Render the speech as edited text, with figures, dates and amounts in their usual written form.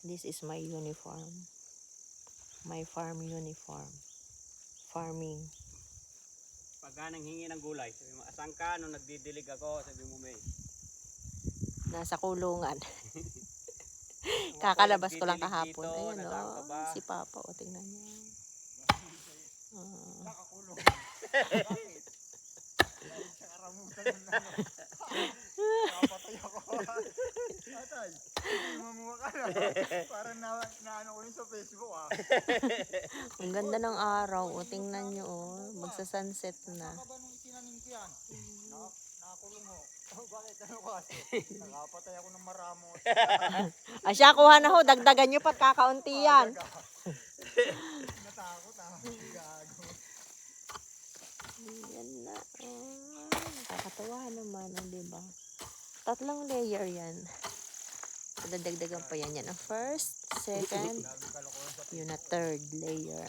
This is my uniform. My farm uniform. Farming. Pagka nang hingi ng gulay, sabi mo, asan ka? Nung nagdidilig ako, sabi mo, may. Nasa kulungan. Kakalabas ko lang kahapon. Ayan o. Si Papa o. Tingnan niyo. Nakakulong. Bakit? Dahil sa karamutan ng nakapatay ako. Atay, mamuha ka na. Parang naano ko yun sa Facebook Ang ganda ng araw. O, tingnan nyo o. Magsa-sunset na. Saka ba nung itinanim ko yan? Nakakulong ho. Bakit? Ano kasi? Nakapatay ako ng maramot. Asya, kuha na ho. Dagdagan nyo pat kakaunti yan. Natakot Gago. Yan na. Nakakatawa naman. Diba? 3 layer yan. Dadagdagan pa yan. Yan ang first, second, yun na 3rd layer.